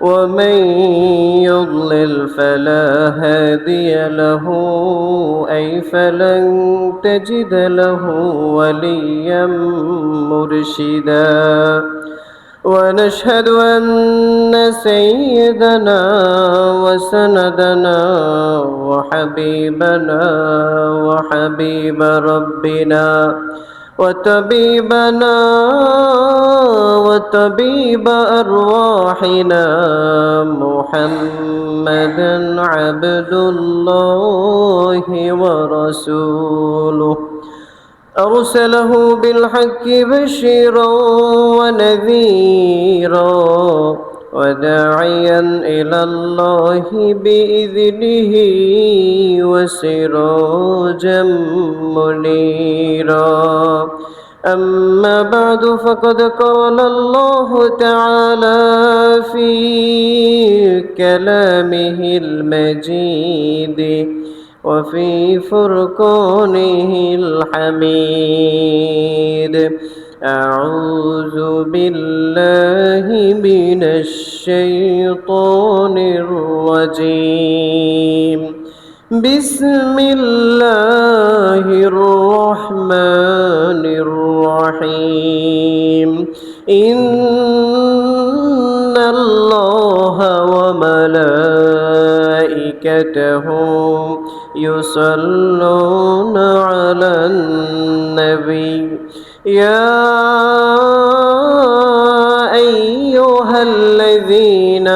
ومن يضلل فلا هادي له أي فلن تجد له وليا مرشدا ونشهد أن سيدنا وسندنا وحبيب ربنا وطبيب أرواحنا محمدا عبد الله ورسوله أرسله بالحق بشيرا ونذيرا وداعيا إلى الله بإذنه وسراجا منيرا أما بعد فقد قال الله تعالى في كلامه المجيد وفي فرقانه الحميد أعوذ بالله من الشيطان الرجيم بسم الله الرحمن الرحيم إن الله وملائكته يصلون على النبي يا أيها الذين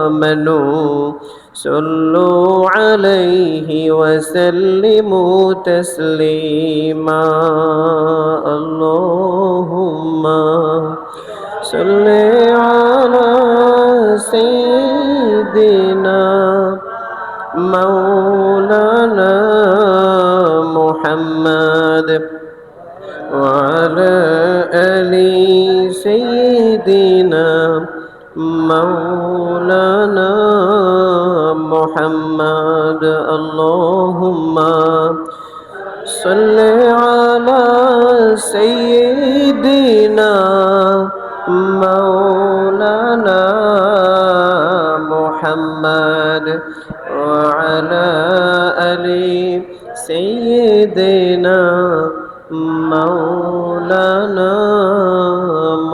آمنوا صلوا عليه وسلموا تسليما اللهم صل على سيدنا مولانا محمد وعلى آل سيدنا مولانا محمد اللهم صل على سيدنا مولانا محمد وعلى آل سيدنا مولانا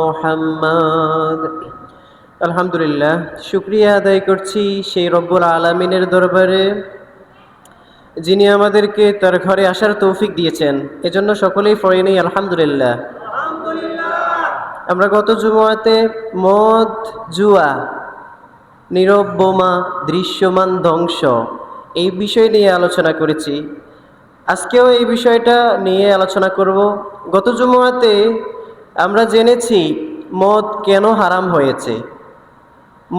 محمد আলহামদুলিল্লাহ শুকরিয়া আদায় করছি সেই রব্বুল আলামিনের দরবারে যিনি আমাদেরকে তার ঘরে আসার তৌফিক দিয়েছেন এজন্য সকলেই পড়ে নেই আলহামদুলিল্লাহ। আমরা গত জুমআতে মদ জুয়া নীরব বোমা দৃশ্যমান ধ্বংস এই বিষয় নিয়ে আলোচনা করেছি। আজকেও এই বিষয়টা নিয়ে আলোচনা করব। গত জুমআতে আমরা জেনেছি মদ কেন হারাম হয়েছে।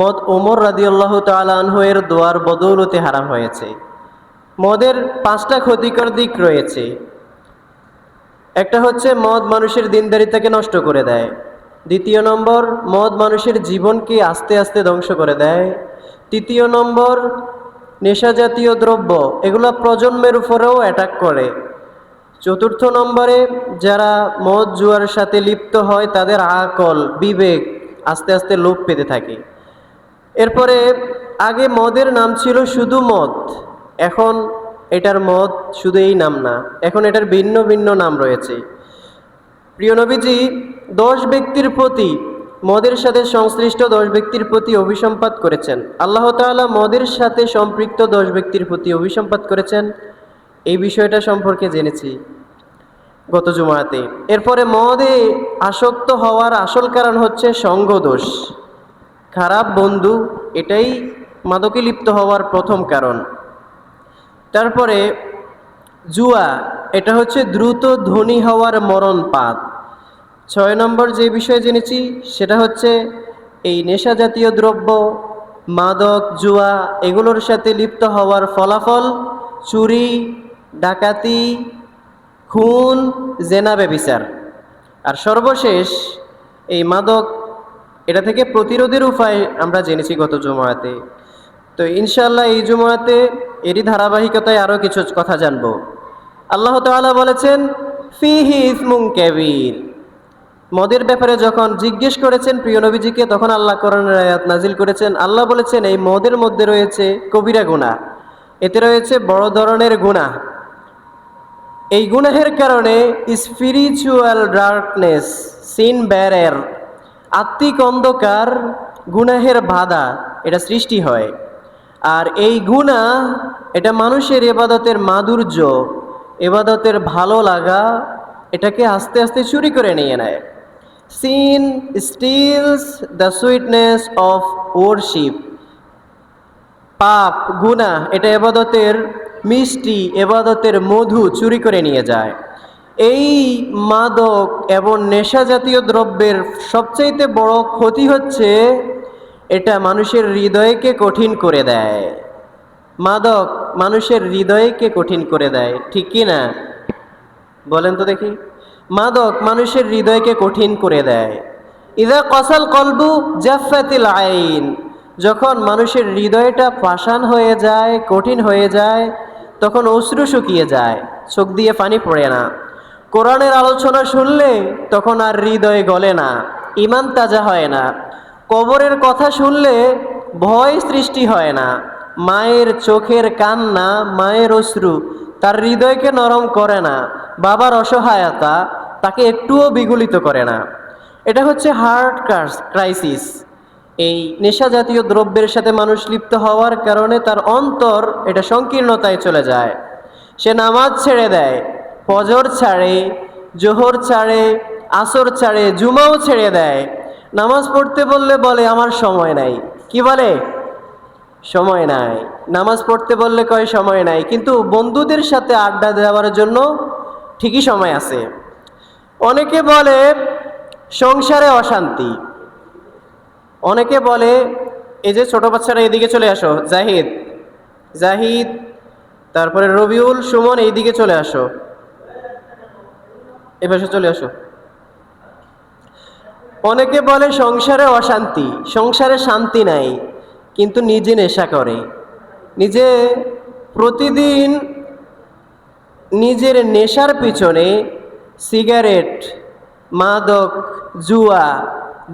মদ ওমর রাদিয়াল্লাহু তাআলা আনহু এর দোয়ার বদৌলতে হারাম হয়েছে। মদের 5টা ক্ষতিকর দিক রয়েছে। একটা হচ্ছে মদ মানুষের দিনদারিতাকে নষ্ট করে দেয়। দ্বিতীয় নম্বর, মদ মানুষের জীবনকে আস্তে আস্তে ধ্বংস করে দেয়। তৃতীয় নম্বর, নেশাজাতীয় দ্রব্য এগুলো প্রজন্মের উপরেও অ্যাটাক করে। চতুর্থ নম্বরে, যারা মদ জুয়ার সাথে লিপ্ত হয় তাদের আকল বিবেক আস্তে আস্তে লোপ পেতে থাকে। এরপরে আগে মদের নাম ছিল শুধু মদ, এখন এটার মদ শুধু এই নাম না, এখন এটার ভিন্ন ভিন্ন নাম রয়েছে। প্রিয় নবীজি 10 ব্যক্তির প্রতি, মদের সাথে সংশ্লিষ্ট 10 ব্যক্তির প্রতি অভিসম্পাত করেছেন। আল্লাহ তাআলা মদের সাথে সম্পৃক্ত 10 ব্যক্তির প্রতি অভিসম্পাত করেছেন। এই বিষয়টা সম্পর্কে জেনেছি গত জুমআতে। এরপরে মদে আসক্ত হওয়ার আসল কারণ হচ্ছে সঙ্গদোষ, খারাপ বন্ধু, এটাই মাদকে লিপ্ত হওয়ার প্রথম কারণ। তারপরে জুয়া, এটা হচ্ছে দ্রুত ধনী হওয়ার মরণ পাত। 6 নম্বর যে বিষয় জেনেছি সেটা হচ্ছে এই নেশা জাতীয় দ্রব্য, মাদক, জুয়া এগুলোর সাথে লিপ্ত হওয়ার ফলাফল চুরি, ডাকাতি, খুন, জেনা, ব্যভিচার। আর সর্বশেষ এই মাদক, এটা থেকে প্রতিরোধের উপায় আমরা জেনেছি গত জুমআতে। তো ইনশাআল্লাহ এই জুমআতে এরই ধারাবাহিকতায় আরও কিছু কথা জানবো। আল্লাহ তাআলা বলেছেন ফিহি ইসমুন কাবীর, মদের ব্যাপারে যখন জিজ্ঞেস করেছেন প্রিয় নবীজিকে, তখন আল্লাহ কোরআনের আয়াত নাজিল করেছেন। আল্লাহ বলেছেন এই মদের মধ্যে রয়েছে কবিরা গুনাহ, এতে রয়েছে বড় ধরনের গুনাহ। এই গুনাহের কারণে স্পিরিচুয়াল ডার্কনেস, সিন ব্যারের, আত্মিক অন্ধকার, গুনাহের বাধা এটা সৃষ্টি হয়। আর এই গুনাহ এটা মানুষের ইবাদতের মাধুর্য, ইবাদতের ভালো লাগা এটাকে আস্তে আস্তে চুরি করে নিয়ে নেয়। Sin steals the sweetness of worship. পাপ গুনাহ এটা ইবাদতের মিষ্টি, ইবাদতের মধু চুরি করে নিয়ে যায়। এই মাদক এবং নেশা জাতীয় দ্রব্যের সবচাইতে বড় ক্ষতি হচ্ছে এটা মানুষের হৃদয়কে কঠিন করে দেয়। মাদক মানুষের হৃদয়কে কঠিন করে দেয়, ঠিক কি না? বলেন তো দেখি। মাদক মানুষের হৃদয়কে কঠিন করে দেয়। ইদা কসাল কলবু জাফাতিল আইন, যখন মানুষের হৃদয়টা পাষাণ হয়ে যায়, কঠিন হয়ে যায়, তখন অশ্রু শুকিয়ে যায়, চোখ দিয়ে পানি পড়ে না। কোরআনের আলোচনা শুনলে তখন আর হৃদয় গলে না, ঈমান তাজা হয় না। কবরের কথা শুনলে ভয় সৃষ্টি হয় না। মায়ের চোখের কান্না, মায়ের অশ্রু তার হৃদয়কে নরম করে না। বাবার অসহায়তা তাকে একটুও বিগলিত করে না। এটা হচ্ছে হার্ট ক্রাইসিস। এই নেশা জাতীয় দ্রব্যের সাথে মানুষ লিপ্ত হওয়ার কারণে তার অন্তর এটা সংকীর্ণতায় চলে যায়। সে নামাজ ছেড়ে দেয়, ফজর ছাড়ে, জোহর ছাড়ে, আসর ছাড়ে, জুমাও ছেড়ে দেয়। নামাজ পড়তে বললে বলে আমার সময় নাই। কি বলে? সময় নাই। নামাজ পড়তে বললে কয় সময় নাই, কিন্তু বন্ধুদের সাথে আড্ডা দেওয়ার জন্য ঠিকই সময় আছে। অনেকে বলে সংসারে অশান্তি। অনেকে বলে, এই যে ছোট বাচ্চারা এদিকে চলে আসো, জাহিদ জাহিদ তারপরে রবিউল, সুমন এইদিকে চলে আসো, এ পাশে চলে আসো। অনেকে বলে সংসারে অশান্তি, সংসারে শান্তি নাই, কিন্তু নিজে নেশা করে। নিজে প্রতিদিন নিজের নেশার পিছনে সিগারেট, মাদক, জুয়া,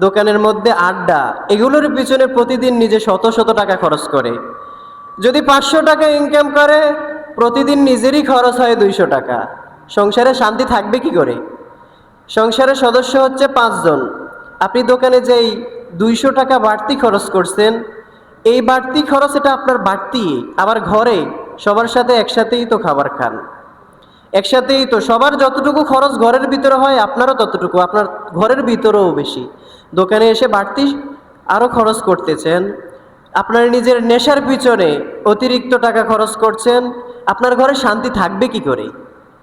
দোকানের মধ্যে আড্ডা, এগুলোর পিছনে প্রতিদিন নিজে শত শত টাকা খরচ করে। যদি 500 টাকা ইনকাম করে, প্রতিদিন নিজেরই খরচ হয় 200 টাকা। সংসারে শান্তি থাকবে কি করে? সংসারের সদস্য হচ্ছে 5 জন। আপনি দোকানে যেই 200 টাকা বাড়তি খরচ করছেন, এই বাড়তি খরচ এটা আপনার বাড়তি। আবার ঘরে সবার সাথে একসাথেই তো খাবার খান, একসাথেই তো সবার যতটুকু খরচ ঘরের ভিতরে হয় আপনারও ততটুকু, আপনার ঘরের ভিতরেও বেশি। দোকানে এসে বাড়তি আরও খরচ করতেছেন। আপনার নিজের নেশার পিছনে অতিরিক্ত টাকা খরচ করছেন। আপনার ঘরে শান্তি থাকবে কি করে?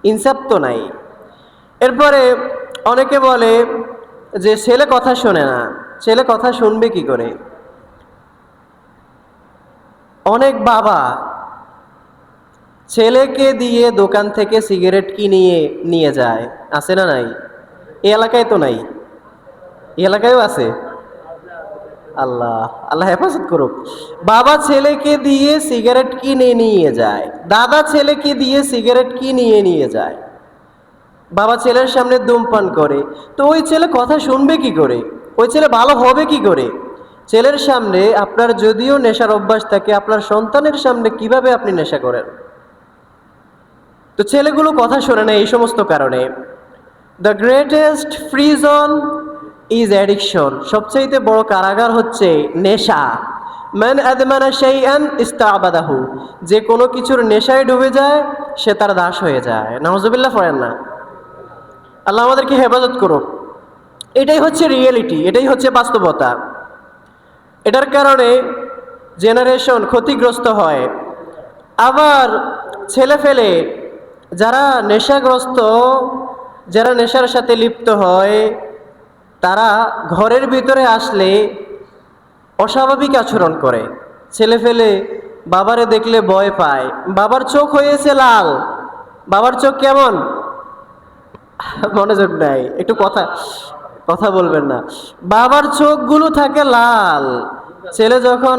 ইনসাফ তো নাই। এরপরে অনেকে বলে যে ছেলে কথা শোনে না। ছেলে কথা শুনবে কি করে? অনেক বাবা ছেলেকে দিয়ে দোকান থেকে সিগারেট কিনিয়ে নিয়ে যায়, আছে না নাই? এই এলাকায় তো নাই, এই এলাকায়ও আছে। আল্লাহ আল্লাহ হেফাজত করুক। বাবা ছেলেকে দিয়ে সিগারেট কিনে নিয়ে যায়, দাদা ছেলেকে দিয়ে সিগারেট কিনিয়ে নিয়ে যায়, বাবা ছেলের সামনে ধূমপান করে। তো ওই ছেলে কথা শুনবে কি করে? ওই ছেলে ভালো হবে কি করে? ছেলের সামনে আপনার যদিও নেশার অভ্যাস থাকে, আপনার সন্তানের সামনে কিভাবে আপনি নেশা করেন? তো ছেলেগুলো কথা শোনে না এই সমস্ত কারণে। The greatest prison is addiction. সবচাইতে বড় কারাগার হচ্ছে নেশা। মান আদমানা শাইআন ইস্তাবাদাহু। যে কোনো কিছুর নেশায় ডুবে যায় সে তার দাস হয়ে যায়। নাউজুবিল্লাহ পড়েন না। আল্লাহ আমাদেরকে হেফাজত করুক। এটাই হচ্ছে রিয়েলিটি, এটাই হচ্ছে বাস্তবতা। এটার কারণে জেনারেশন ক্ষতিগ্রস্ত হয়। আবার ছেলে ফেলে যারা নেশাগ্রস্ত, যারা নেশার সাথে লিপ্ত হয়, তারা ঘরের ভিতরে আসলে অস্বাভাবিক আচরণ করে। ছেলে ফেলে বাবারে দেখলে ভয় পায়। বাবার চোখ হয়েছে লাল। বাবার চোখ কেমন? মনোযোগ নাই, একটু কথা কথা বলবেন না। বাবার চোখগুলো থাকে লাল। ছেলে যখন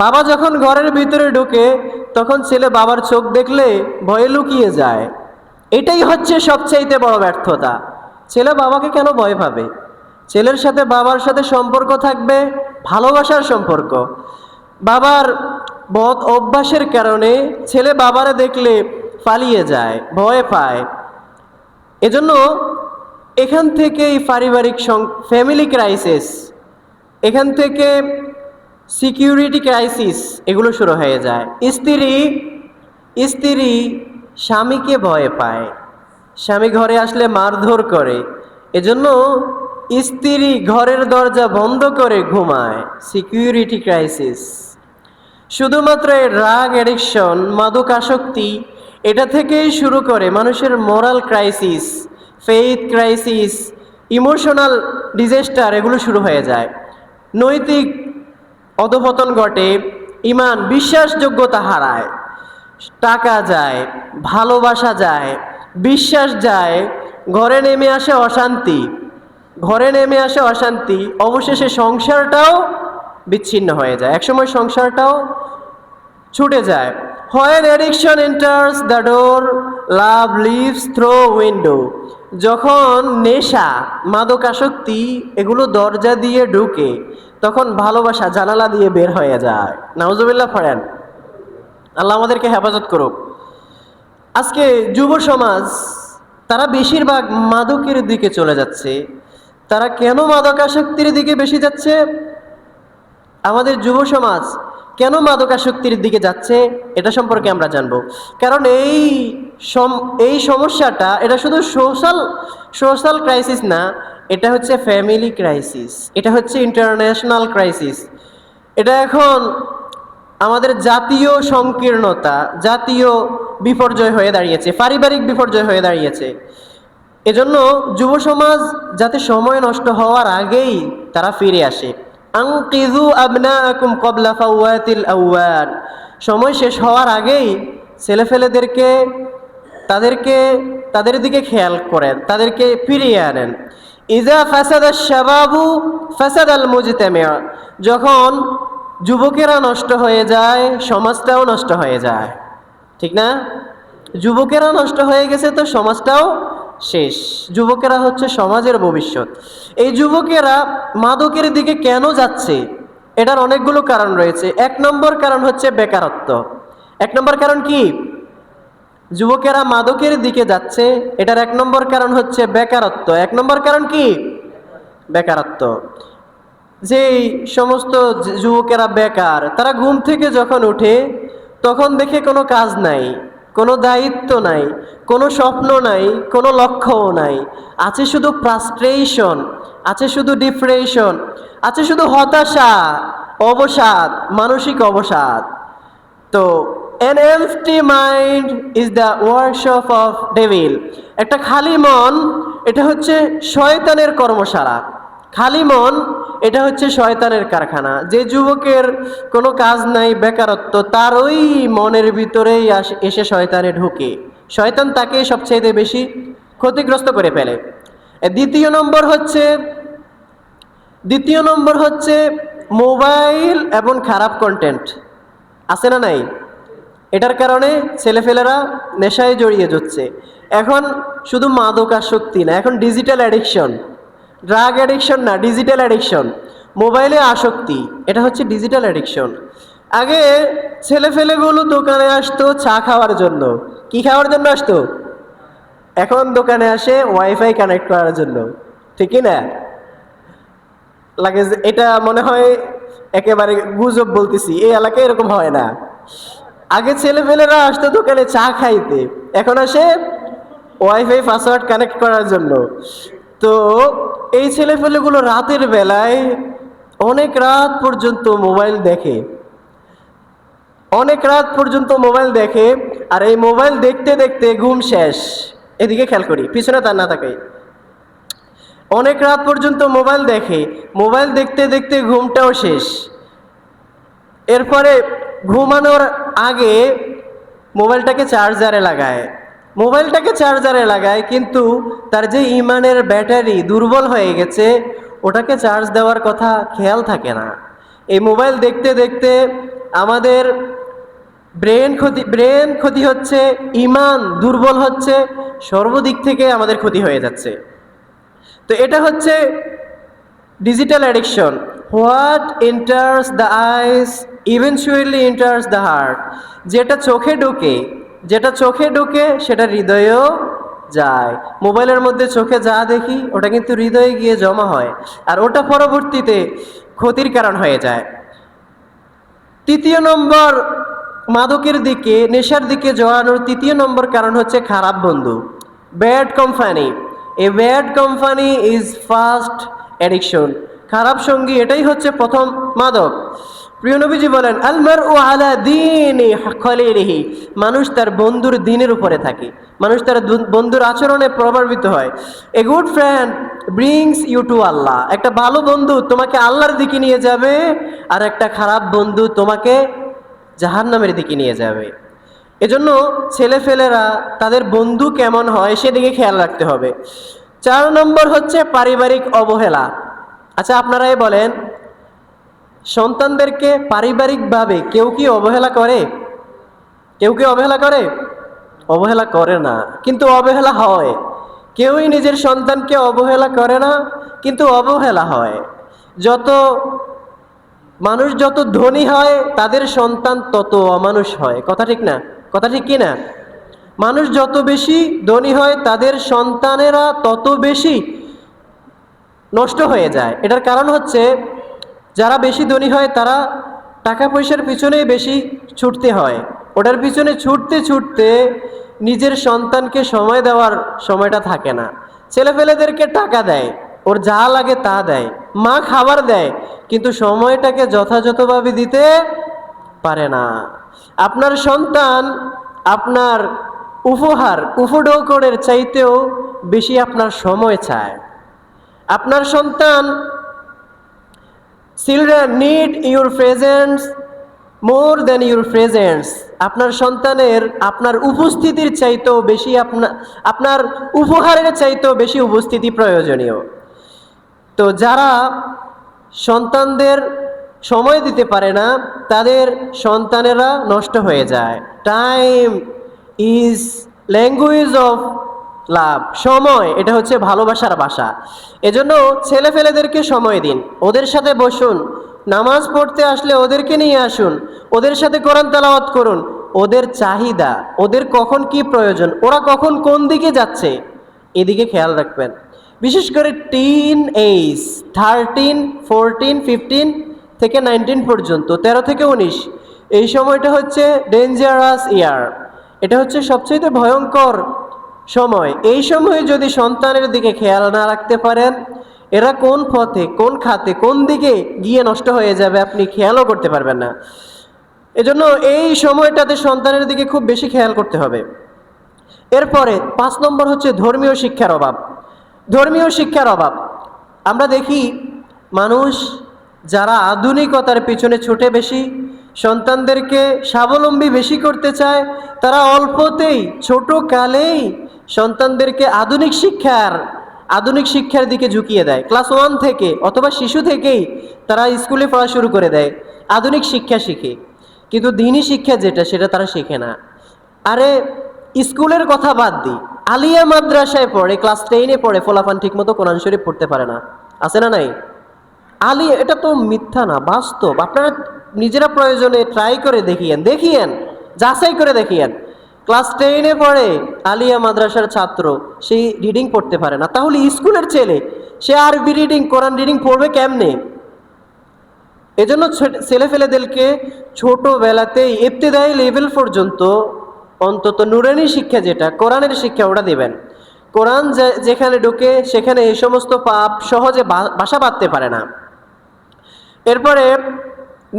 বাবা যখন ঘরের ভিতরে ঢুকে, তখন ছেলে বাবার চোখ দেখলে ভয়ে লুকিয়ে যায়। এটাই হচ্ছে সবচাইতে বড় ব্যর্থতা। ছেলে বাবাকে কেন ভয় পাবে? ছেলের সাথে বাবার সাথে সম্পর্ক থাকবে ভালোবাসার সম্পর্ক। বাবার বদ অভ্যাসের কারণে ছেলে বাবারে দেখলে পালিয়ে যায়, ভয় পায়। এজন্য এখান থেকেই পারিবারিক ফ্যামিলি ক্রাইসিস, এখান থেকে সিকিউরিটি ক্রাইসিস এগুলো শুরু হয়ে যায়। স্ত্রী স্বামীকে ভয় পায়, স্বামী ঘরে আসলে মারধর করে, এজন্য স্ত্রী ঘরের দরজা বন্ধ করে ঘুমায়, সিকিউরিটি ক্রাইসিস। শুধুমাত্র এই ড্রাগ অ্যাডিকশন, মাদক আসক্তি, এটা থেকেই শুরু করে মানুষের moral crisis, faith crisis, emotional disaster এগুলো শুরু হয়ে যায়। নৈতিক অধঃপতন ঘটে, ইমান বিশ্বাসযোগ্যতা হারায়, টাকা যায়, ভালোবাসা যায়, বিশ্বাস যায়, ঘরে নেমে আসে অশান্তি, অবশেষে সংসারটাও বিচ্ছিন্ন হয়ে যায়, একসময় সংসারটাও ছুটে যায়। When addiction enters the door, love leaves through window. যখন নেশা, মাদকাসক্তি এগুলো দরজা দিয়ে ঢুকে, তখন ভালোবাসা জানালা দিয়ে বের হয়ে যায়। নাউজুবিল্লাহ পড়েন। আল্লাহ আমাদেরকে হেফাজত করুক। আজকে যুব সমাজ তারা বেশিরভাগ মাদকের দিকে চলে যাচ্ছে। তারা কেন মাদকাসক্তির দিকে বেশি যাচ্ছে? আমাদের যুব সমাজ কেন মাদকাসক্তির দিকে যাচ্ছে এটা সম্পর্কে আমরা জানবো। কারণ এই সমস্যাটা এটা শুধু সোশ্যাল ক্রাইসিস না, এটা হচ্ছে ফ্যামিলি ক্রাইসিস, এটা হচ্ছে ইন্টারন্যাশনাল ক্রাইসিস। এটা এখন আমাদের জাতীয় সংকীর্ণতা, জাতীয় বিপর্যয় হয়ে দাঁড়িয়েছে, পারিবারিক বিপর্যয় হয়ে দাঁড়িয়েছে। এজন্য যুব সমাজ যাতে সময় নষ্ট হওয়ার আগেই তারা ফিরে আসে। আনকিযু আবনাআকুম ক্বাবলা ফাওয়াতিল আওয়ান। সময় শেষ হওয়ার আগেই ছেলেফেলেদেরকে তাদের দিকে খেয়াল করেন, তাদেরকে ফিরিয়ে আনেন। ইযা ফাসাদাশ শাবাবু ফাসাদাল মুজতামিউ। যখন যুবকেরা নষ্ট হয়ে যায়, সমাজটাও নষ্ট হয়ে যায়, ঠিক না? যুবকেরা নষ্ট হয়ে গেছে তো সমাজটাও শেষ। যুবকেরা হচ্ছে সমাজের ভবিষ্যৎ। এই যুবকেরা মাদকের দিকে কেন যাচ্ছে? এটার অনেকগুলো কারণ রয়েছে। 1 নম্বর কারণ হচ্ছে বেকারত্ব। 1 নম্বর কারণ কি? যুবকেরা মাদকের দিকে যাচ্ছে, এটার 1 নম্বর কারণ হচ্ছে বেকারত্ব। 1 নম্বর কারণ কি? বেকারত্ব। যেই সমস্ত যুবকেরা বেকার, তারা ঘুম থেকে যখন ওঠে তখন দেখে কোনো কাজ নাই, কোনো দায়িত্ব নাই, কোনো স্বপ্ন নাই, কোনো লক্ষ্যও নাই। আছে শুধু ফ্রাস্ট্রেশন, আছে শুধু ডিপ্রেশন, আছে শুধু হতাশা, অবসাদ, মানসিক অবসাদ। তো an empty mind is the workshop of devil. একটা খালি মন এটা হচ্ছে শয়তানের কর্মশালা। খালি মন এটা হচ্ছে শয়তানের কারখানা। যে যুবকের কোনো কাজ নাই, বেকারত্ব, তার ওই মনের ভিতরেই এসে শয়তানে ঢুকে, শয়তান তাকে সবচেয়ে বেশি ক্ষতিগ্রস্ত করে ফেলে। দ্বিতীয় নম্বর হচ্ছে মোবাইল এবং খারাপ কন্টেন্ট, আছে না নাই? এটার কারণে ছেলেফেলেরা নেশায় জড়িয়ে যাচ্ছে। এখন শুধু মাদকাসক্তি না, এখন ডিজিটাল অ্যাডিকশন, ড্রাগ অ্যাডিকশন না, ডিজিটাল অ্যাডিকশন, মোবাইলে আসক্তি, এটা হচ্ছে ডিজিটাল অ্যাডিকশন। আগে ছেলেফেলেগুলো দোকানে আসতো চা খাওয়ার জন্য। কি খাওয়ার জন্য আসতো? এখন দোকানে আসে ওয়াইফাই কানেক্ট করার জন্য, ঠিকই না? লাগে এটা মনে হয় একেবারে গুজব বলতেছি, এই এলাকায় এরকম হয় না। আগে ছেলেফেলেরা আসতো দোকানে চা খাইতে, এখন আসে ওয়াইফাই পাসওয়ার্ড কানেক্ট করার জন্য। তো এই ছেলেফেলেগুলো রাতের বেলায় অনেক রাত পর্যন্ত মোবাইল দেখে, আর এই মোবাইল দেখতে দেখতে ঘুম শেষ। এদিকে খেয়াল করি, পিছনে তার না তাকাই। অনেক রাত পর্যন্ত মোবাইল দেখে, মোবাইল দেখতে দেখতে ঘুমটাও শেষ। এরপরে ঘুমানোর আগে মোবাইলটাকে চার্জারে লাগায়, কিন্তু তার যে ইমানের ব্যাটারি দুর্বল হয়ে গেছে, ওটাকে চার্জ দেওয়ার কথা খেয়াল থাকে না। এই মোবাইল দেখতে দেখতে আমাদের ব্রেন ক্ষতি হচ্ছে, ইমান দুর্বল হচ্ছে, সর্বদিক থেকে আমাদের ক্ষতি হয়ে যাচ্ছে। তো এটা হচ্ছে digital addiction, what enters the eyes eventually enters the heart. যেটা চোখে ঢোকে সেটা হৃদয়েও যায়। মোবাইলের মধ্যে চোখে যা দেখি ওটা কিন্তু হৃদয়ে গিয়ে জমা হয়, আর ওটা পরবর্তীতে ক্ষতির কারণ হয়ে যায়। তৃতীয় নম্বর, মাদকের দিকে, নেশার দিকে জড়ানোর তৃতীয় নম্বর কারণ হচ্ছে খারাপ বন্ধু, bad company. A bad company is first addiction. খারাপ সঙ্গী এটাই হচ্ছে প্রথম মাদক। প্রিয় নবীজি বলেন, আলমারউ আলা দীনি খলিলিহি, মানুষ তার বন্ধুর দিনের উপরে থাকে, মানুষ তার বন্ধুর আচরণে প্রভাবিত হয়। A good friend brings you to Allah, একটা ভালো বন্ধু তোমাকে আল্লাহর দিকে নিয়ে যাবে, আর একটা খারাপ বন্ধু তোমাকে জাহান্নামের দিকে নিয়ে যাবে। এজন্য ছেলেফেলেরা তাদের বন্ধু কেমন হয় সেদিকে খেয়াল রাখতে হবে। 4 নম্বর হচ্ছে পারিবারিক অবহেলা। আচ্ছা, আপনারাই বলেন, সন্তানদেরকে পারিবারিকভাবে কেউ কি অবহেলা করে? কেউ কি অবহেলা করে? অবহেলা করে না, কিন্তু অবহেলা হয়। কেউই নিজের সন্তানকে অবহেলা করে না, কিন্তু অবহেলা হয়। যত মানুষ যত ধনী হয় তাদের সন্তান তত অমানুষ হয়। কথা ঠিক না? কথা ঠিক কি না? মানুষ যত বেশি ধনী হয় তাদের সন্তানেরা তত বেশি নষ্ট হয়ে যায়। এটার কারণ হচ্ছে, যারা বেশি ধনী হয় তারা টাকা পয়সার পিছনেই বেশি ছুটতে হয়, ওটার পিছনে ছুটতে ছুটতে নিজের সন্তানকে সময় দেওয়ার সময়টা থাকে না। ছেলেপেলেদেরকে টাকা দেয়, ওর যা লাগে তা দেয়, মা খাবার দেয়, কিন্তু সময়টাকে যথাযথভাবে দিতে পারে না। আপনার সন্তান আপনার উপঢৌকনের চাইতেও বেশি আপনার সময় চায়। আপনার সন্তান, children need your presence more than your presence. আপনার সন্তানের আপনার উপস্থিতির চাইতেও বেশি আপনার উপহারের চাইতেও বেশি উপস্থিতি প্রয়োজনীয়। তো যারা সন্তানদের সময় দিতে পারে না তাদের সন্তানেরা নষ্ট হয়ে যায়। Time is language of love. সময় এটা হচ্ছে ভালোবাসার ভাষা। এজন্য ছেলেফেলেদেরকে সময় দিন, ওদের সাথে বসুন, নামাজ পড়তে আসলে ওদেরকে নিয়ে আসুন, ওদের সাথে কোরআন তেলাওয়াত করুন। ওদের চাহিদা, ওদের কখন কি প্রয়োজন, ওরা কখন কোন দিকে যাচ্ছে, এদিকে খেয়াল রাখবেন। বিশেষ করে টিন এজ, 13, 14, 15 থেকে 19 পর্যন্ত, 13 থেকে 19, এই সময়টা হচ্ছে ডেঞ্জারাস ইয়ার। এটা হচ্ছে সবচেয়ে ভয়ঙ্কর সময়। এই সময়ে যদি সন্তানের দিকে খেয়াল না রাখতে পারেন, এরা কোন পথে, কোন খাতে, কোন দিকে গিয়ে নষ্ট হয়ে যাবে আপনি খেয়ালও করতে পারবেন না। এজন্য এই সময়টাতে সন্তানের দিকে খুব বেশি খেয়াল করতে হবে। এরপরে 5 নম্বর হচ্ছে ধর্মীয় শিক্ষার অভাব। ধর্মীয় শিক্ষার অভাব আমরা দেখি, মানুষ যারা আধুনিকতার পিছনে ছুটে বেশি সন্তানদেরকে স্বাবলম্বী বেশি করতে চায়, তারা অল্পতেই ছোট কালেই সন্তানদেরকে আধুনিক শিক্ষার দিকে ঝুঁকিয়ে দেয়। ক্লাস 1 থেকে অথবা শিশু থেকেই তারা স্কুলে পড়া শুরু করে দেয়, আধুনিক শিক্ষা শিখে, কিন্তু দ্বীনি শিক্ষা যেটা সেটা তারা শেখে না। আরে স্কুলের কথা বাদ দিই, আলিয়া মাদ্রাসায় পড়ে, ক্লাস 10-এ পড়ে ফলাফান ঠিক মতো কোরআন শরীফ পড়তে পারে না, আছে না নাই? আলিয়া, এটা তো মিথ্যা না, বাস্তব। আপনারা নিজেরা প্রয়োজনে ট্রাই করে দেখিয়েন, যাচাই করে দেখিয়েন। ক্লাস 10-এ পড়ে আলিয়া মাদ্রাসার ছাত্র, সেই রিডিং পড়তে পারে না, তাহলে স্কুলের ছেলে সে আরবি রিডিং, কোরআন রিডিং পড়বে কেমনে? এজন্য ছেলেফেলেদেরকে ছোটবেলাতেই ইবতিদায়ী লেভেল পর্যন্ত অন্তত নুরানি শিক্ষা, যেটা কোরআনের শিক্ষা, ওটা দেবেন। কোরআন যেখানে ঢোকে সেখানে এই সমস্ত পাপ সহজে বাসা বাঁধতে পারে না। এরপরে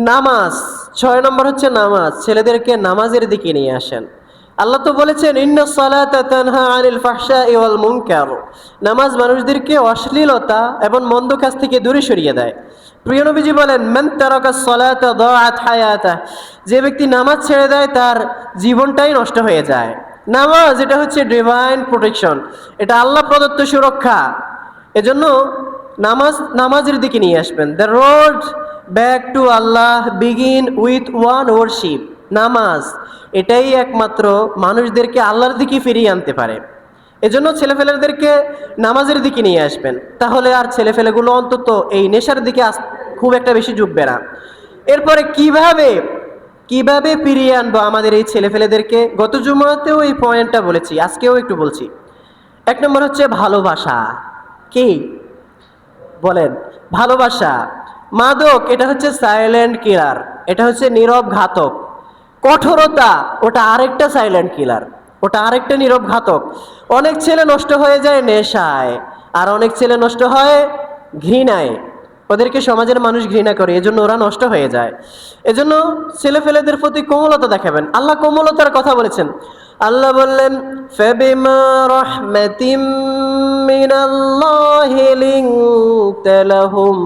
নামাজ, 6 নম্বর হচ্ছে নামাজ। ছেলেদেরকে নামাজের দিকে নিয়ে আসেন। আল্লাহ তো বলেছেন, ইন্নাস সালাতা তানহা আনিল ফাহশাই ওয়াল মুনকার। নামাজ মানুষদেরকে অশ্লীলতা এবং মন্দ কাজ থেকে দূরে সরিয়ে দেয়। প্রিয় নবীজি বলেন, মান তারাকাস সালাতা দাআত হায়াতা। যে ব্যক্তি নামাজ ছেড়ে দেয় তার জীবনটাই নষ্ট হয়ে যায়। নামাজ এটা হচ্ছে ডিভাইন প্রোটেকশন, এটা আল্লাহ প্রদত্ত সুরক্ষা। এজন্য নামাজের দিকে নিয়ে আসবেন। The road back to Allah begin with one warship. নামাজ এটাই একমাত্র মানুষদেরকে আল্লাহর দিকে ফিরিয়ে আনতে পারে। এজন্য ছেলেপেলেদেরকে নামাজের দিকে নিয়ে আসবেন, তাহলে আর ছেলেপেলেগুলো অন্তত এই নেশার দিকে খুব একটা বেশি ঝুঁকবে না। এরপরে কিভাবে কিভাবে ফিরিয়ে আনবো আমাদের এই ছেলেপেলেদেরকে? গত জুমাতেও এই পয়েন্টটা বলেছি, আজকেও একটু বলছি। এক নম্বর হচ্ছে ভালোবাসা। কি বলেন? ভালোবাসা। মাদক এটা হচ্ছে সাইলেন্ট কিলার, এটা হচ্ছে নীরব ঘাতক। কঠোরতা ওটা আরেকটা সাইলেন্ট কিলার, ওটা আরেকটা নীরব ঘাতক। অনেক ছেলে নষ্ট হয়ে যায় নেশায়, আর অনেক ছেলে নষ্ট হয় ঘৃণায়। ওদেরকে সমাজের মানুষ ঘৃণা করে, এজন্য ওরা নষ্ট হয়ে যায়। এজন্য ছেলেফেলেদের প্রতি কোমলতা দেখাবেন। আল্লাহ কোমলতার কথা বলেছেন। আল্লাহ বললেন, ফাবিমা রাহমাতিম মিনাল্লাহি লিনতা লাহুম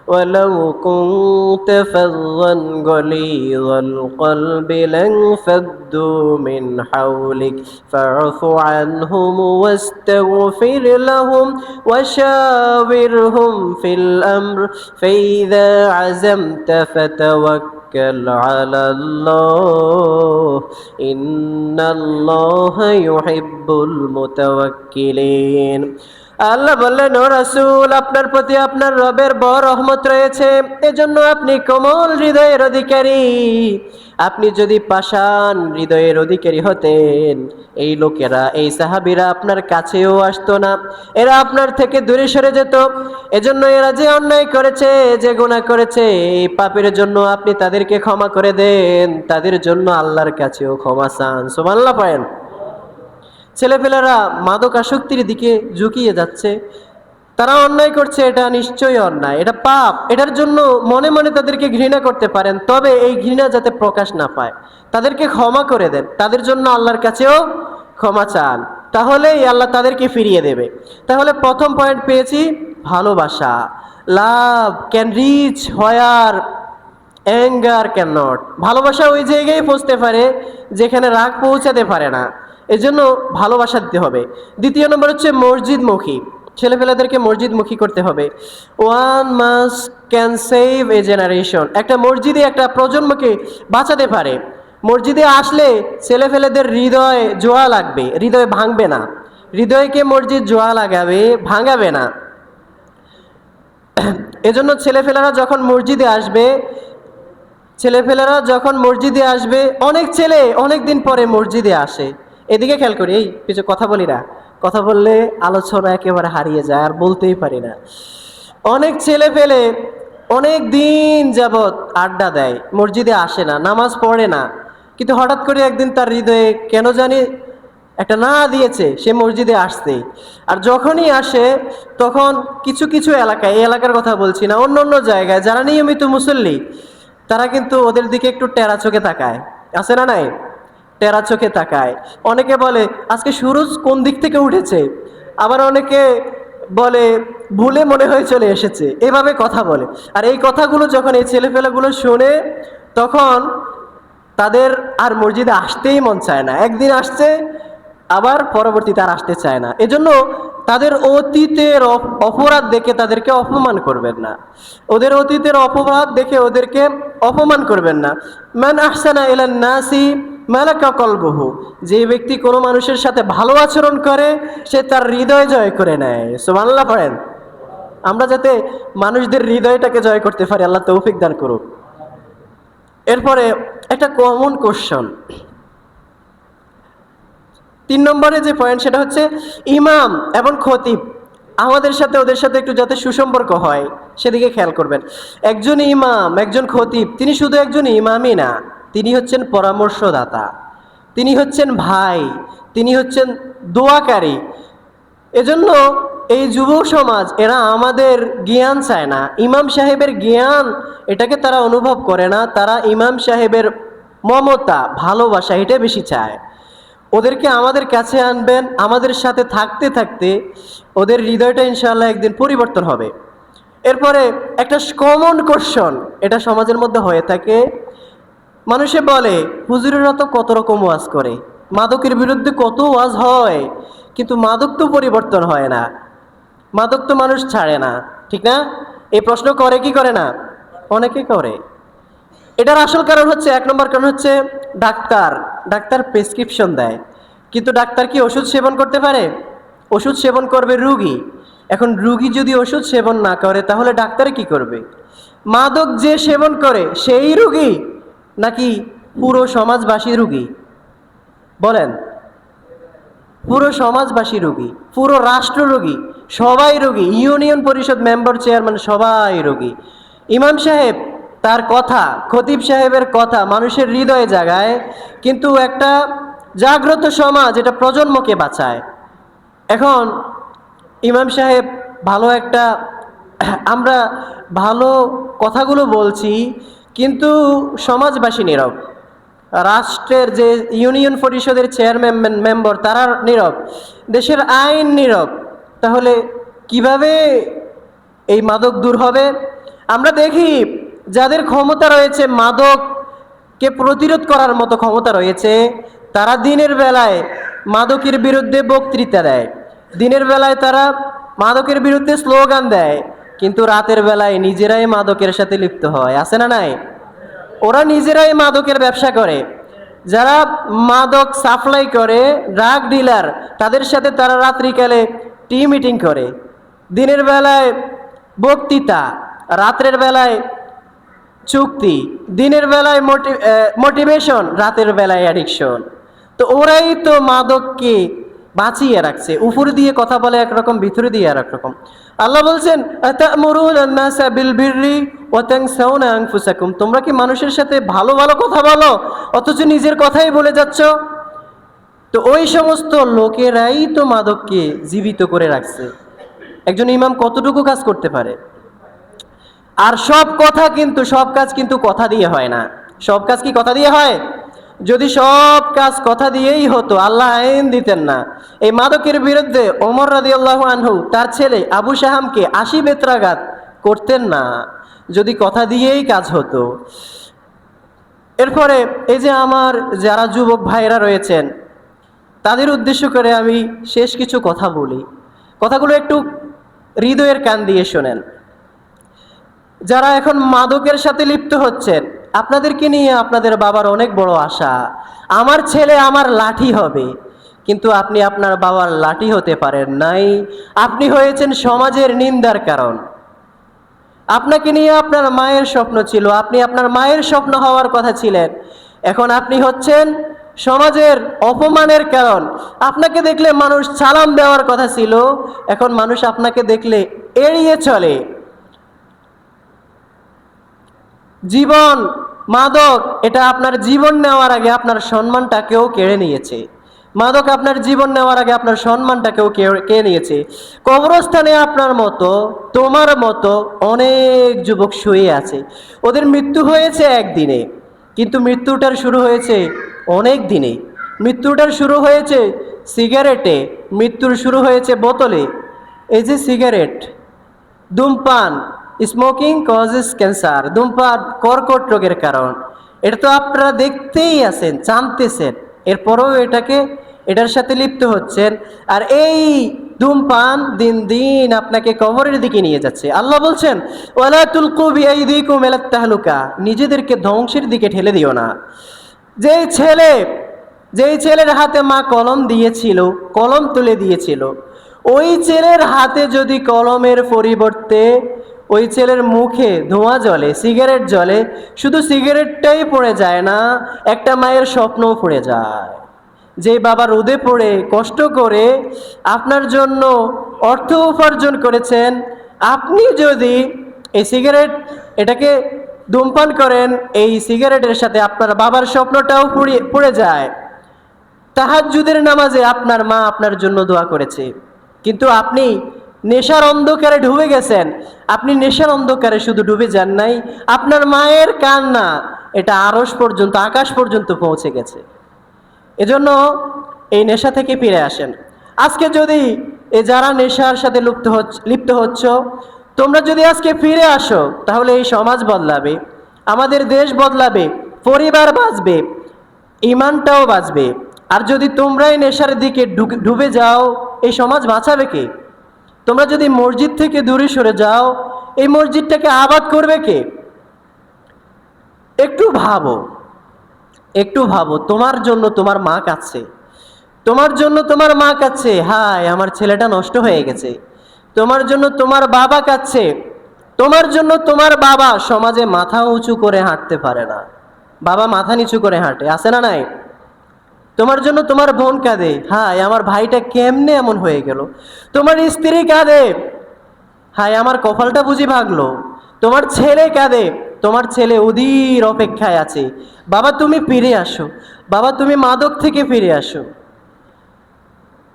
ولو كنت فظا غليظ القلب لانفضوا من حولك فاعف عنهم واستغفر لهم وشاورهم في الأمر فإذا عزمت فتوكل على الله إن الله يحب المتوكلين। আল্লাহ বললেন, ও রাসূল, আপনার প্রতি আপনার রবের বড় রহমত রয়েছে, এজন্য আপনি কোমল হৃদয়ের অধিকারী। আপনি যদি পাষাণ হৃদয়ের অধিকারী হতেন, এই লোকেরা, এই সাহাবীরা আপনার কাছেও আসতো না, এরা আপনার থেকে দূরে সরে যেত। এজন্য এরা যে অন্যায় করেছে, যে গুনাহ করেছে, এই পাপের জন্য আপনি তাদেরকে ক্ষমা করে দেন, তাদের জন্য আল্লাহর কাছেও ক্ষমা চান। সুবহানাল্লাহ পড়েন। ছেলেপেলেরা মাদকাসক্তির দিকে ঝুঁকিয়ে যাচ্ছে, তারা অন্যায় করছে, এটা নিশ্চয়ই অন্যায়, এটা পাপ। এটার জন্য মনে মনে তাদেরকে ঘৃণা করতে পারেন, তবে এই ঘৃণা যাতে প্রকাশ না পায়, তাদেরকে ক্ষমা করে দেন, তাদের জন্য আল্লাহর কাছেও ক্ষমা চান, তাহলেই আল্লাহ তাদেরকে ফিরিয়ে দেবে। তাহলে প্রথম পয়েন্ট পেয়েছি, ভালোবাসা। লাভ can reach where anger can not. ভালোবাসা ওই জায়গায় পৌঁছতে পারে যেখানে রাগ পৌঁছাতে পারে না, এজন্য ভালোবাসা দিতে হবে। দ্বিতীয় নম্বর হচ্ছে মসজিদমুখী। ছেলেপেলেদেরকে মসজিদমুখী করতে হবে। One must can save A generation. একটা মসজিদে একটা প্রজন্মকে বাঁচাতে পারে। মসজিদে আসলে ছেলেপেলেদের হৃদয় জোয়া লাগবে, হৃদয় ভাঙবে না। হৃদয়কে মসজিদ জোয়া লাগাবে, ভাঙাবে না। এজন্য ছেলেপেলেরা যখন মসজিদে আসবে, অনেক ছেলে অনেক দিন পরে মসজিদে আসে। এদিকে খেয়াল করি, এই কিছু কথা বলি না, কথা বললে আলোচনা একেবারে হারিয়ে যায়, আর বলতেই পারি না। অনেক ছেলে পেলে অনেক দিন যাবৎ আড্ডা দেয়, মসজিদে আসে না, নামাজ পড়ে না, কিন্তু হঠাৎ করে একদিন তার হৃদয়ে কেন জানি একটা না দিয়েছে, সে মসজিদে আসতে। আর যখনই আসে তখন কিছু কিছু এলাকায়, এই এলাকার কথা বলছি না, অন্য অন্য জায়গায় যারা নিয়মিত মুসল্লি, তারা কিন্তু ওদের দিকে একটু টেরা চোখে তাকায়, আছে না নাই? টেরা চোখে তাকায়। অনেকে বলে আজকে সূরজ কোন দিক থেকে উঠেছে, আবার অনেকে বলে ভুলে মনে হয় চলে এসেছে, এভাবে কথা বলে। আর এই কথাগুলো যখন এই ছেলেপেলেগুলো শোনে, তখন তাদের আর মসজিদে আসতেই মন চায় না। একদিন আসছে, আবার পরবর্তীতে আর আসতে চায় না। এজন্য তাদের অতীতের অপরাধ দেখে তাদেরকে অপমান করবেন না, ওদের অতীতের অপরাধ দেখে ওদেরকে অপমান করবেন না। মান আহসানা ইলান নাসি মালাকা কলবুহু। যে ব্যক্তি কোনো মানুষের সাথে ভালো আচরণ করে, সে তার হৃদয় জয় করে নেয়। সুবহানাল্লাহ পড়েন। আমরা যাতে মানুষদের হৃদয়টাকে জয় করতে পারি, আল্লাহ তৌফিক দান করুক। এরপরে একটা কমন কোশ্চেন, 3 নম্বরে যে পয়েন্ট, সেটা হচ্ছে ইমাম এবং খতিব আমাদের সাথে ওদের সাথে একটু যাতে সুসম্পর্ক হয়, সেদিকে খেয়াল করবেন। একজন ইমাম, একজন খতিব, তিনি শুধু একজন ইমামই না, তিনি হচ্ছেন পরামর্শদাতা, তিনি হচ্ছেন ভাই, তিনি হচ্ছেন দোয়াকারী। এজন্য এই যুব সমাজ, এরা আমাদের জ্ঞান চায় না, ইমাম সাহেবের জ্ঞান এটাকে তারা অনুভব করে না, তারা ইমাম সাহেবের মমতা, ভালোবাসা, এটা বেশি চায়। ওদেরকে আমাদের কাছে আনবেন, আমাদের সাথে থাকতে থাকতে ওদের হৃদয়টা ইনশাআল্লাহ একদিন পরিবর্তন হবে। এরপরে একটা কমন কোশ্চেন, এটা সমাজের মধ্যে হয়ে থাকে, মানুষে বলে হুজুরেরা তো কত রকম ওয়াজ করে, মাদকের বিরুদ্ধে কত ওয়াজ হয়, কিন্তু মাদক তো পরিবর্তন হয় না, মাদক তো মানুষ ছাড়ে না, ঠিক না? এই প্রশ্ন করে কি করে না? অনেকে করে। এটার আসল কারণ হচ্ছে, 1 নম্বর কারণ হচ্ছে ডাক্তার প্রেসক্রিপশন দেয়, কিন্তু ডাক্তার কি ওষুধ সেবন করতে পারে? ওষুধ সেবন করবে রুগী। এখন রুগী যদি ওষুধ সেবন না করে তাহলে ডাক্তার কি করবে? মাদক যে সেবন করে সেই রুগী নাকি পুরো সমাজবাসী রুগী? বলেন, পুরো সমাজবাসী রোগী, পুরো রাষ্ট্র রোগী, সবাই রোগী, ইউনিয়ন পরিষদ মেম্বার চেয়ারম্যান সবাই রোগী। ইমাম সাহেব তার কথা, খতিব সাহেবের কথা মানুষের হৃদয়ে জাগায়, কিন্তু একটা জাগ্রত সমাজ এটা প্রজন্মকে বাঁচায়। এখন ইমাম সাহেব ভালো একটা আমরা ভালো কথাগুলো বলছি, কিন্তু সমাজবাসী নীরব, রাষ্ট্রের যে ইউনিয়ন পরিষদের চেয়ারম্যান মেম্বার তারা নীরব, দেশের আইন নীরব, তাহলে কিভাবে এই মাদক দূর হবে? আমরা দেখি যাদের ক্ষমতা রয়েছে, মাদককে প্রতিরোধ করার মতো ক্ষমতা রয়েছে, তারা দিনের বেলায় মাদকের বিরুদ্ধে বক্তৃতা দেয়, দিনের বেলায় তারা মাদকের বিরুদ্ধে স্লোগান দেয়, কিন্তু রাতের বেলায় নিজেরাই মাদকের সাথে লিপ্ত হয়। আছে না নাই? ওরা নিজেরাই মাদকের ব্যবসা করে। যারা মাদক সাপ্লাই করে, ড্রাগ ডিলার, তাদের সাথে তারা রাত্রিকালে টি মিটিং করে, দিনের বেলায় বক্তৃতা, রাত্রের বেলায় চুক্তি, দিনের বেলায় মোটিভেশন, রাতের বেলায় অ্যাডিকশন। তো ওরাই তো মাদককে বাঁচিয়ে রাখছে। উপর দিয়ে কথা বলে একরকম, ভিতরে দিয়ে আর একরকম। আল্লাহ বলছেন, আতা'মুরুনা আন-নাসা বিল বিররি ওয়া তানসাউনা আনফুসাকুম, তোমরা কি মানুষের সাথে ভালো ভালো কথা বলো অথচ নিজের কথাই বলে যাচ্ছ? তো ওই সমস্ত লোকেরাই তো মাদককে জীবিত করে রাখছে। একজন ইমাম কতটুকু কাজ করতে পারে? আর সব কথা কিন্তু, সব কাজ কিন্তু কথা দিয়ে হয় না। সব কাজ কি কথা দিয়ে হয়? যদি সব কাজ কথা দিয়েই হতো, আল্লাহ আইন দিতেন না। এই মাদকের বিরুদ্ধে ওমর রাদিয়াল্লাহু আনহু তার ছেলে আবু শাহামকে 80 বেত্রাঘাত করতেন না, যদি কথা দিয়েই কাজ হতো। এরপরে এই যে আমার যারা যুবক ভাইরা রয়েছেন, তাদের উদ্দেশ্য করে আমি শেষ কিছু কথা বলি, কথাগুলো একটু হৃদয়ের কান দিয়ে শোনেন। যারা এখন মাদকের সাথে লিপ্ত হচ্ছেন, আপনাদেরকে নিয়ে আপনাদের বাবার অনেক বড় আশা, আমার ছেলে আমার লাঠি হবে, কিন্তু আপনি আপনার বাবার লাঠি হতে পারেন নাই। আপনি হয়েছেন সমাজের নিন্দার কারণ। আপনাকে নিয়ে আপনার মায়ের স্বপ্ন ছিল, আপনি আপনার মায়ের স্বপ্ন হওয়ার কথা ছিলেন, এখন আপনি হচ্ছেন সমাজের অপমানের কারণ। আপনাকে দেখলে মানুষ সালাম দেওয়ার কথা ছিল, এখন মানুষ আপনাকে দেখলে এড়িয়ে চলে। জীবন, মাদক এটা আপনার জীবন নেওয়ার আগে আপনার সম্মানটাকেও কেড়ে নিয়েছে। মাদক আপনার জীবন নেওয়ার আগে আপনার সম্মানটাকেও কেড়ে নিয়েছে। কবরস্থানে আপনার মতো, তোমার মতো অনেক যুবক শুয়ে আছে। ওদের মৃত্যু হয়েছে একদিনে, কিন্তু মৃত্যুটার শুরু হয়েছে অনেক দিনে। মৃত্যুটার শুরু হয়েছে সিগারেটে, মৃত্যুর শুরু হয়েছে বোতলে। এই যে সিগারেট, ধূমপান, স্মোকিং কজেস ক্যান্সার, ধূমপান কর্কট রোগের কারণ। এটা তো আপনারা দেখতেই আছেন, জানতেছেন, এরপরেও এটার সাথে লিপ্ত হচ্ছেন। আর এই ধূমপান দিন দিন আপনাকে কবরের দিকে নিয়ে যাচ্ছে। আল্লাহ বলছেন, ওয়ালা তুলকু বিআইদিকুম ইলাত তাহলুকা, নিজেদেরকে ধ্বংসের দিকে ঠেলে দিও না। যেই ছেলের হাতে মা কলম দিয়েছিল, কলম তুলে দিয়েছিল, ওই ছেলের হাতে যদি কলমের পরিবর্তে ওই ছেলের মুখে ধোঁয়া জ্বলে, সিগারেট জ্বলে, শুধু সিগারেটটাই পড়ে যায় না, একটা মায়ের স্বপ্নও পড়ে যায়। যে বাবা রোদে পড়ে কষ্ট করে আপনার জন্য অর্থ উপার্জন করেছেন, আপনি যদি এই সিগারেট এটাকে ধূমপান করেন, এই সিগারেটের সাথে আপনার বাবার স্বপ্নটাও পড়ে যায়। তাহাজ্জুদের নামাজে আপনার মা আপনার জন্য দোয়া করেছে, কিন্তু আপনি নেশার অন্ধকারে ডুবে গেছেন। আপনি নেশার অন্ধকারে শুধু ডুবে যান নাই, আপনার মায়ের কান্না এটা আরশ পর্যন্ত, আকাশ পর্যন্ত পৌঁছে গেছে। এজন্য এই নেশা থেকে ফিরে আসেন। আজকে যদি যারা নেশার সাথে লিপ্ত হচ্ছ, তোমরা যদি আজকে ফিরে আসো, তাহলে এই সমাজ বদলাবে, আমাদের দেশ বদলাবে, পরিবার বাঁচবে, ইমানটাও বাঁচবে। আর যদি তোমরাই নেশার দিকে ডুবে যাও, এই সমাজ বাঁচাবে কে? তোমরা যদি মসজিদ থেকে দূরে সরে যাও, এই মসজিদটাকে আবাদ করবে কে? একটু ভাবো, একটু ভাবো, তোমার জন্য তোমার মা কাঁদছে, তোমার জন্য তোমার মা কাঁদছে, হায় আমার ছেলেটা নষ্ট হয়ে গেছে। তোমার জন্য তোমার বাবা কাঁদছে, তোমার জন্য তোমার বাবা সমাজে মাথা উঁচু করে হাঁটতে পারে না, বাবা মাথা নিচু করে হাঁটে, আছে না নাই? তোমার জন্য তোমার বোন কাঁদে, হায় আমার ভাইটা কেমনে এমন হয়ে গেল। তোমার স্ত্রী কাঁদে, হায় আমার কপালটা বুঝি ভাগলো। তোমার ছেলে কাঁদে, তোমার ছেলে অধীর অপেক্ষায় আছে, বাবা তুমি ফিরে আসো, বাবা তুমি মাদক থেকে ফিরে আসো।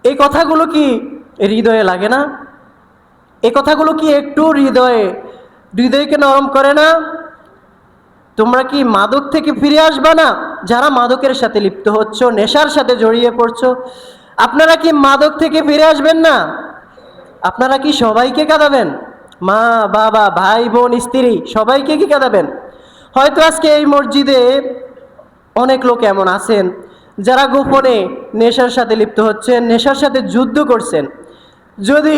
এই কথাগুলো কি হৃদয়ে লাগে না? এই কথাগুলো কি একটু হৃদয়কে নরম করে না? তোমরা কি মাদক থেকে ফিরে আসবা না? যারা মাদকের সাথে লিপ্ত হচ্ছ, নেশার সাথে জড়িয়ে পড়ছো, আপনারা কি মাদক থেকে ফিরে আসবেন না? আপনারা কি সবাইকে কাঁদাবেন? মা বাবা ভাই বোন স্ত্রী সবাইকে কি কাঁদাবেন? হয়তো আজকে এই মসজিদে অনেক লোক এমন আছেন যারা গোপনে নেশার সাথে লিপ্ত হচ্ছেন, নেশার সাথে যুদ্ধ করছেন। যদি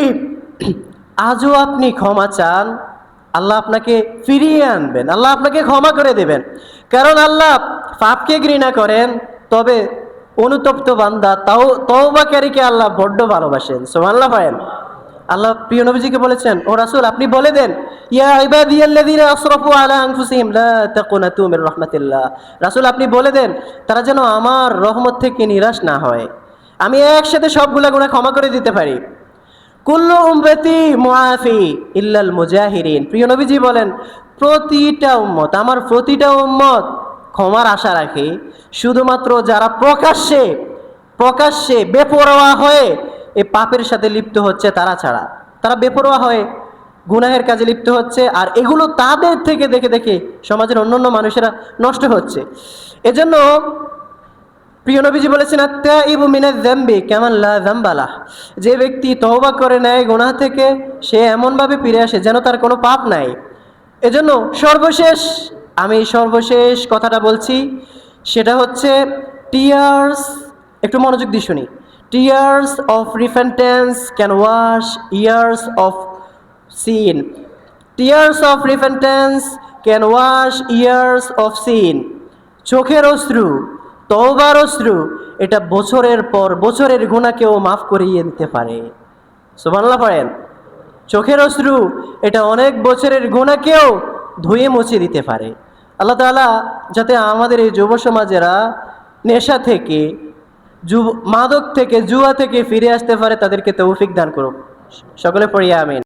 আজও আপনি ক্ষমা চান, আল্লাহ আপনাকে ফিরিয়ে আনবেন, আল্লাহ আপনাকে ক্ষমা করে দেবেন। কারণ আল্লাহ পাপকে ঘৃণা করেন, তবে অনুতপ্ত বান্দা তওবাকারীকে আল্লাহ বড্ড ভালোবাসেন। সুবহানাল্লাহ পড়েন। আল্লাহ প্রিয় নবীজিকে বলেছেন, ও রাসূল আপনি বলে দেন, ইয়া ইবাদিয়াল্লাযীনা আসরাফু আলা আনফুসিহিম লা তাকুনাতু মির রাহমাতিল্লাহ। রাসূল আপনি বলে দেন তারা যেন আমার রহমত থেকে নিরাশ না হয়, আমি একসাথে সবগুলা গুনাহ ক্ষমা করে দিতে পারি। কুল্লু উম্মতি মুআফি ইল্লাল মুজাহিরিন। প্রিয় নবীজি বলেন প্রতিটা উম্মত, আমার প্রতিটা উম্মত ক্ষমার আশা রাখে, শুধুমাত্র যারা প্রকাশ্যে প্রকাশ্যে বেপরোয়া হয়ে এই পাপের সাথে লিপ্ত হচ্ছে তারা ছাড়া। তারা বেপরোয়া হয়ে গুনাহের কাজে লিপ্ত হচ্ছে, আর এগুলো তাদের থেকে দেখে দেখে সমাজের অন্যান্য মানুষেরা নষ্ট হচ্ছে। এজন্য প্রিয় নবীজি বলেছেন, আত্তাইবু মিনাজ যামবি কামান লা যামবালাহ। যে ব্যক্তি তওবা করে নেয় গুনাহ থেকে, সে এমনভাবে ফিরে আসে যেন তার কোনো পাপ নাই। এজন্য আমি সর্বশেষ কথাটা বলছি, সেটা হচ্ছে টিয়ার্স, একটু মনোযোগ দিয়ে শুনি। Tears of repentance can wash years of sin. Tears of repentance can wash years of sin. চোখের অশ্রু, তওবার অশ্রু, এটা বছরের পর বছরের গুনাহকেও মাফ করিয়ে দিতে পারে। সুবহানাল্লাহ পড়েন। চোখের অশ্রু এটা অনেক বছরের গুনাহকেও ধুয়ে মুছে দিতে পারে। আল্লাহ তাআলা যাতে আমাদের এই যুব সমাজেরা নেশা থেকে, মাদক থেকে, জুয়া থেকে ফিরে আসতে পারে, তাদেরকে তৌফিক দান করুক। সকলে পড়ি আমিন।